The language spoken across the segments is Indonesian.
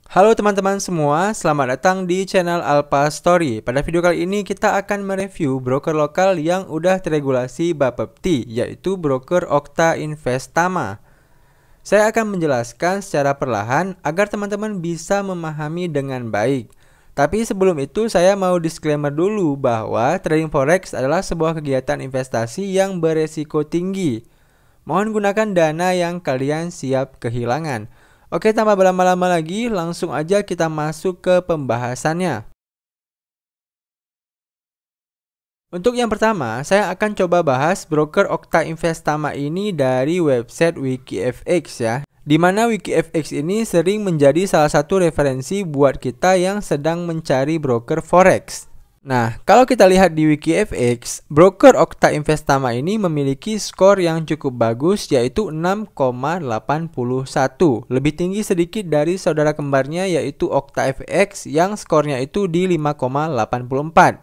Halo teman-teman semua, selamat datang di channel Alpha Story. Pada video kali ini kita akan mereview broker lokal yang udah teregulasi Bapepti, yaitu broker Okta Investama. Saya akan menjelaskan secara perlahan agar teman-teman bisa memahami dengan baik. Tapi sebelum itu saya mau disclaimer dulu bahwa trading forex adalah sebuah kegiatan investasi yang beresiko tinggi. Mohon gunakan dana yang kalian siap kehilangan. Oke, tanpa berlama-lama lagi, langsung aja kita masuk ke pembahasannya. Untuk yang pertama, saya akan coba bahas broker Okta Investama ini dari website WikiFX ya. Di mana WikiFX ini sering menjadi salah satu referensi buat kita yang sedang mencari broker forex. Nah, kalau kita lihat di WikiFX, broker Okta Investama ini memiliki skor yang cukup bagus yaitu 6,81. Lebih tinggi sedikit dari saudara kembarnya yaitu Okta FX yang skornya itu di 5,84.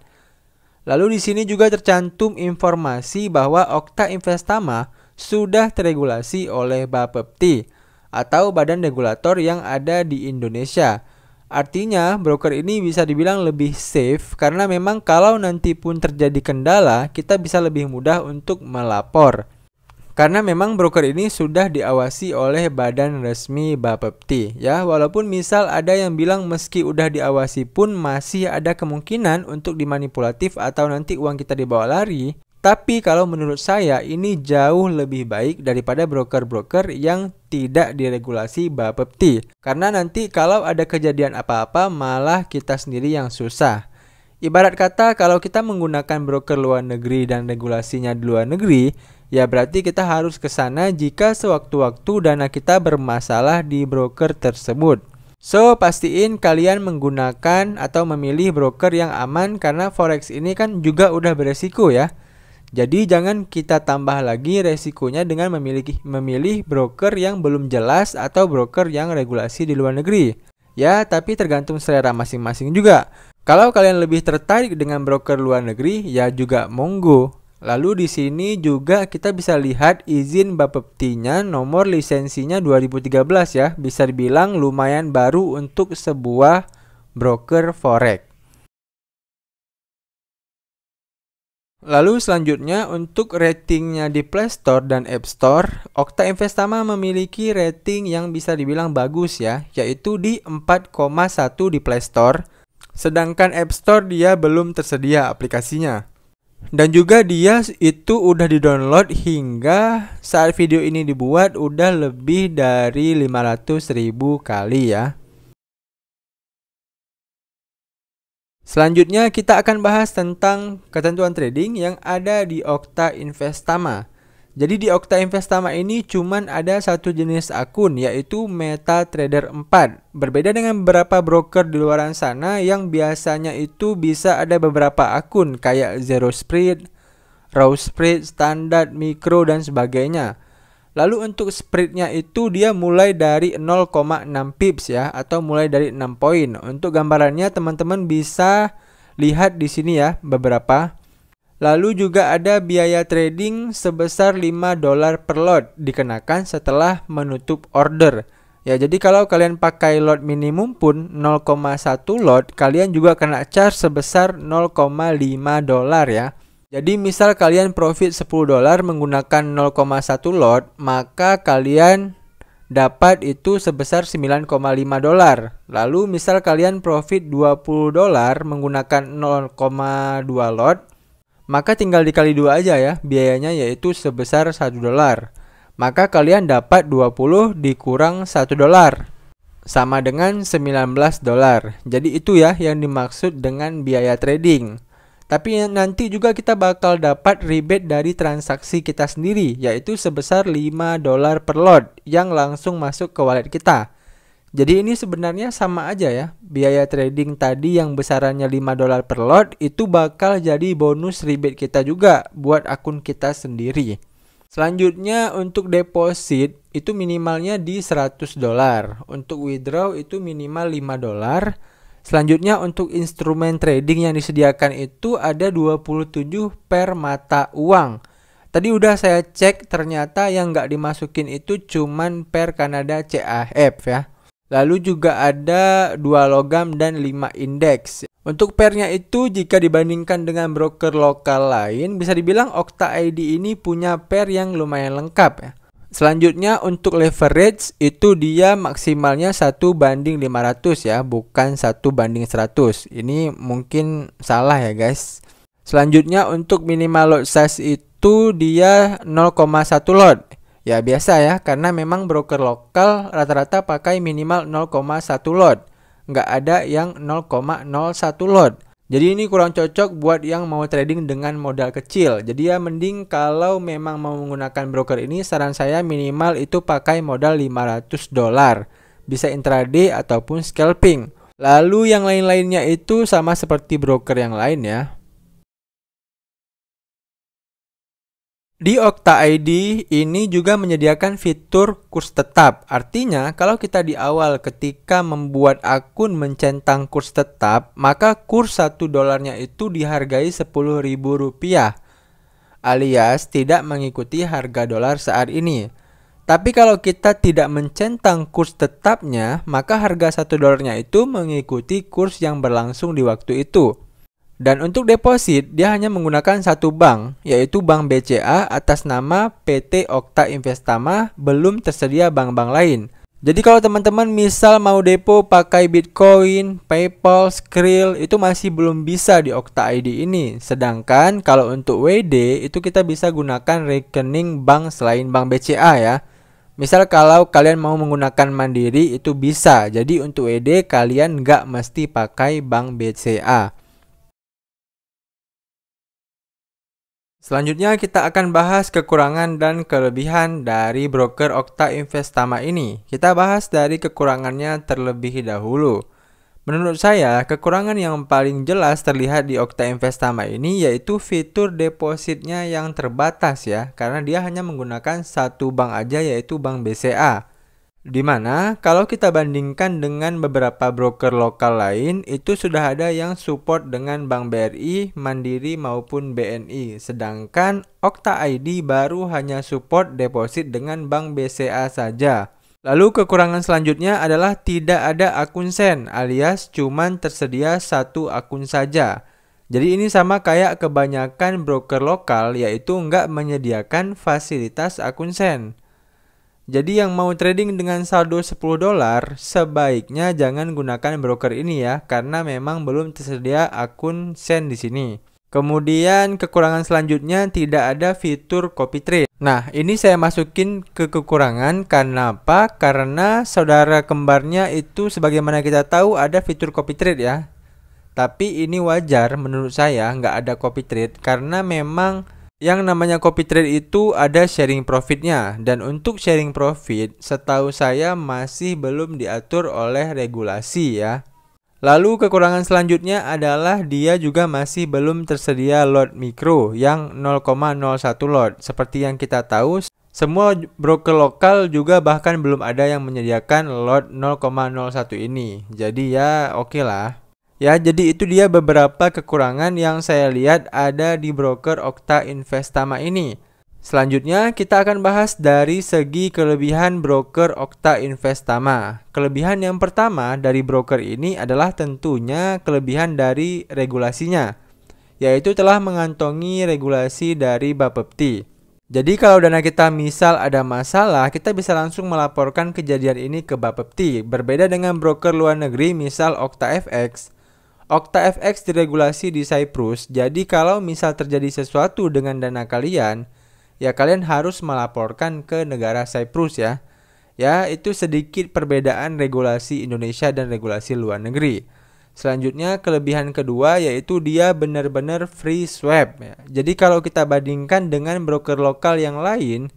Lalu di sini juga tercantum informasi bahwa Okta Investama sudah teregulasi oleh Bapepti atau badan regulator yang ada di Indonesia. Artinya, broker ini bisa dibilang lebih safe karena memang kalau nanti pun terjadi kendala, kita bisa lebih mudah untuk melapor. Karena memang broker ini sudah diawasi oleh badan resmi Bapepti ya. Walaupun misal ada yang bilang meski udah diawasi pun masih ada kemungkinan untuk dimanipulatif atau nanti uang kita dibawa lari. Tapi kalau menurut saya ini jauh lebih baik daripada broker-broker yang tidak diregulasi Bapepti. Karena nanti kalau ada kejadian apa-apa malah kita sendiri yang susah. Ibarat kata kalau kita menggunakan broker luar negeri dan regulasinya di luar negeri, ya berarti kita harus ke sana jika sewaktu-waktu dana kita bermasalah di broker tersebut. So, pastiin kalian menggunakan atau memilih broker yang aman karena forex ini kan juga udah beresiko ya. Jadi jangan kita tambah lagi resikonya dengan memilih broker yang belum jelas atau broker yang regulasi di luar negeri. Ya, tapi tergantung selera masing-masing juga. Kalau kalian lebih tertarik dengan broker luar negeri, ya juga monggo. Lalu di sini juga kita bisa lihat izin Bapepti-nya, nomor lisensinya 2013 ya. Bisa dibilang lumayan baru untuk sebuah broker forex. Lalu selanjutnya untuk ratingnya di Play Store dan App Store, Okta Investama memiliki rating yang bisa dibilang bagus ya, yaitu di 4,1 di Play Store, sedangkan App Store dia belum tersedia aplikasinya. Dan juga dia itu udah di-download hingga saat video ini dibuat udah lebih dari 500.000 kali ya. Selanjutnya kita akan bahas tentang ketentuan trading yang ada di Okta Investama. Jadi di Okta Investama ini cuman ada satu jenis akun yaitu MetaTrader 4. Berbeda dengan beberapa broker di luar sana yang biasanya itu bisa ada beberapa akun kayak Zero Spread, Raw Spread, Standard, Micro dan sebagainya. Lalu untuk spreadnya itu dia mulai dari 0,6 pips ya, atau mulai dari 6 poin. Untuk gambarannya teman-teman bisa lihat di sini ya beberapa. Lalu juga ada biaya trading sebesar $5 per lot dikenakan setelah menutup order. Ya, jadi kalau kalian pakai lot minimum pun 0,1 lot, kalian juga kena charge sebesar $0,5 ya. Jadi misal kalian profit $10 menggunakan 0,1 lot, maka kalian dapat itu sebesar $9,5. Lalu misal kalian profit $20 menggunakan 0,2 lot, maka tinggal dikali 2 aja ya, biayanya yaitu sebesar $1. Maka kalian dapat 20 dikurang $1 sama dengan $19. Jadi itu ya yang dimaksud dengan biaya trading. Tapi nanti juga kita bakal dapat rebate dari transaksi kita sendiri, yaitu sebesar $5 per lot yang langsung masuk ke wallet kita. Jadi ini sebenarnya sama aja ya, biaya trading tadi yang besarannya $5 per lot itu bakal jadi bonus rebate kita juga buat akun kita sendiri. Selanjutnya untuk deposit itu minimalnya di $100, untuk withdraw itu minimal $5. Selanjutnya untuk instrumen trading yang disediakan itu ada 27 per mata uang. Tadi udah saya cek ternyata yang nggak dimasukin itu cuman per Canada CAF ya. Lalu juga ada 2 logam dan 5 indeks. Untuk pairnya itu jika dibandingkan dengan broker lokal lain, bisa dibilang Okta ID ini punya pair yang lumayan lengkap ya. Selanjutnya untuk leverage itu dia maksimalnya 1:500 ya, bukan 1:100. Ini mungkin salah ya guys. Selanjutnya untuk minimal lot size itu dia 0,1 lot. Ya biasa ya, karena memang broker lokal rata-rata pakai minimal 0,1 lot. Nggak ada yang 0,01 lot. Jadi ini kurang cocok buat yang mau trading dengan modal kecil. Jadi ya mending kalau memang mau menggunakan broker ini, saran saya minimal itu pakai modal $500. Bisa intraday ataupun scalping. Lalu yang lain-lainnya itu sama seperti broker yang lain ya. Di Okta ID ini juga menyediakan fitur kurs tetap. Artinya kalau kita di awal ketika membuat akun mencentang kurs tetap, maka kurs $1 itu dihargai Rp10.000 alias tidak mengikuti harga dolar saat ini. Tapi kalau kita tidak mencentang kurs tetapnya, maka harga $1 itu mengikuti kurs yang berlangsung di waktu itu. Dan untuk deposit, dia hanya menggunakan satu bank, yaitu Bank BCA atas nama PT Okta Investama, belum tersedia bank-bank lain. Jadi kalau teman-teman misal mau depo pakai Bitcoin, PayPal, Skrill, itu masih belum bisa di Okta ID ini. Sedangkan kalau untuk WD, itu kita bisa gunakan rekening bank selain Bank BCA ya. Misal kalau kalian mau menggunakan Mandiri, itu bisa. Jadi untuk WD, kalian nggak mesti pakai Bank BCA. Selanjutnya kita akan bahas kekurangan dan kelebihan dari broker Okta Investama ini. Kita bahas dari kekurangannya terlebih dahulu. Menurut saya, kekurangan yang paling jelas terlihat di Okta Investama ini yaitu fitur depositnya yang terbatas ya, karena dia hanya menggunakan satu bank aja yaitu Bank BCA. Dimana kalau kita bandingkan dengan beberapa broker lokal lain, itu sudah ada yang support dengan Bank BRI, Mandiri maupun BNI. Sedangkan Okta ID baru hanya support deposit dengan Bank BCA saja. Lalu kekurangan selanjutnya adalah tidak ada akun SEN alias cuman tersedia satu akun saja. Jadi ini sama kayak kebanyakan broker lokal yaitu nggak menyediakan fasilitas akun SEN. Jadi yang mau trading dengan saldo $10 sebaiknya jangan gunakan broker ini ya, karena memang belum tersedia akun SEN di sini. Kemudian kekurangan selanjutnya tidak ada fitur copy trade. Nah, ini saya masukin ke kekurangan karena apa? Karena saudara kembarnya itu sebagaimana kita tahu ada fitur copy trade ya. Tapi ini wajar menurut saya nggak ada copy trade karena memang yang namanya copy trade itu ada sharing profitnya, dan untuk sharing profit setahu saya masih belum diatur oleh regulasi ya. Lalu kekurangan selanjutnya adalah dia juga masih belum tersedia lot mikro yang 0,01 lot. Seperti yang kita tahu, semua broker lokal juga bahkan belum ada yang menyediakan lot 0,01 ini. Jadi ya oke lah. Ya, jadi itu dia beberapa kekurangan yang saya lihat ada di broker Okta Investama ini. Selanjutnya kita akan bahas dari segi kelebihan broker Okta Investama. Kelebihan yang pertama dari broker ini adalah tentunya kelebihan dari regulasinya, yaitu telah mengantongi regulasi dari Bapepti. Jadi kalau dana kita misal ada masalah, kita bisa langsung melaporkan kejadian ini ke Bapepti. Berbeda dengan broker luar negeri misal OktaFX. OktaFX diregulasi di Cyprus, jadi kalau misal terjadi sesuatu dengan dana kalian, ya kalian harus melaporkan ke negara Cyprus ya. Ya, itu sedikit perbedaan regulasi Indonesia dan regulasi luar negeri. Selanjutnya kelebihan kedua yaitu dia benar-benar free swap ya. Jadi kalau kita bandingkan dengan broker lokal yang lain,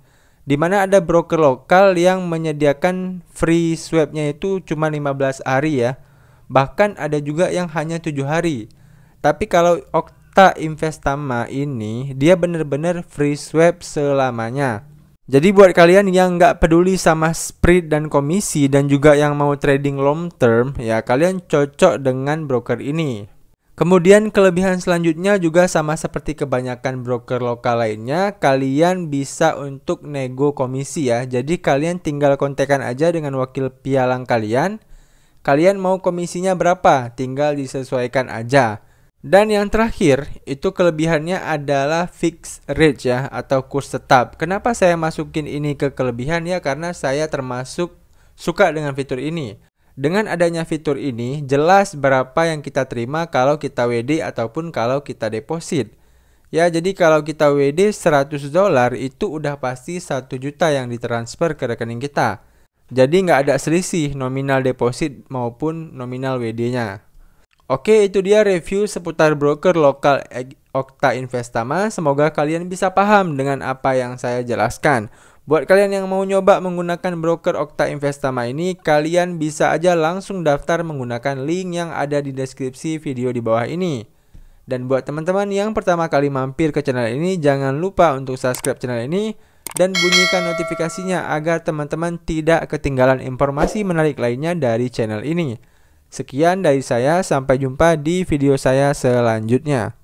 di mana ada broker lokal yang menyediakan free swapnya itu cuma 15 hari ya. Bahkan ada juga yang hanya 7 hari. Tapi kalau Okta Investama ini, dia benar-benar free swap selamanya. Jadi buat kalian yang nggak peduli sama spread dan komisi dan juga yang mau trading long term, ya kalian cocok dengan broker ini. Kemudian kelebihan selanjutnya juga sama seperti kebanyakan broker lokal lainnya, kalian bisa untuk nego komisi ya. Jadi kalian tinggal kontekan aja dengan wakil pialang kalian. Kalian mau komisinya berapa? Tinggal disesuaikan aja. Dan yang terakhir, itu kelebihannya adalah fixed rate ya, atau kurs tetap. Kenapa saya masukin ini ke kelebihan ya? Karena saya termasuk suka dengan fitur ini. Dengan adanya fitur ini, jelas berapa yang kita terima kalau kita WD ataupun kalau kita deposit. Ya, jadi kalau kita WD $100 itu udah pasti 1 juta yang ditransfer ke rekening kita. Jadi nggak ada selisih nominal deposit maupun nominal WD-nya. Oke, itu dia review seputar broker lokal Okta Investama. Semoga kalian bisa paham dengan apa yang saya jelaskan. Buat kalian yang mau nyoba menggunakan broker Okta Investama ini, kalian bisa aja langsung daftar menggunakan link yang ada di deskripsi video di bawah ini. Dan buat teman-teman yang pertama kali mampir ke channel ini, jangan lupa untuk subscribe channel ini dan bunyikan notifikasinya agar teman-teman tidak ketinggalan informasi menarik lainnya dari channel ini. Sekian dari saya, sampai jumpa di video saya selanjutnya.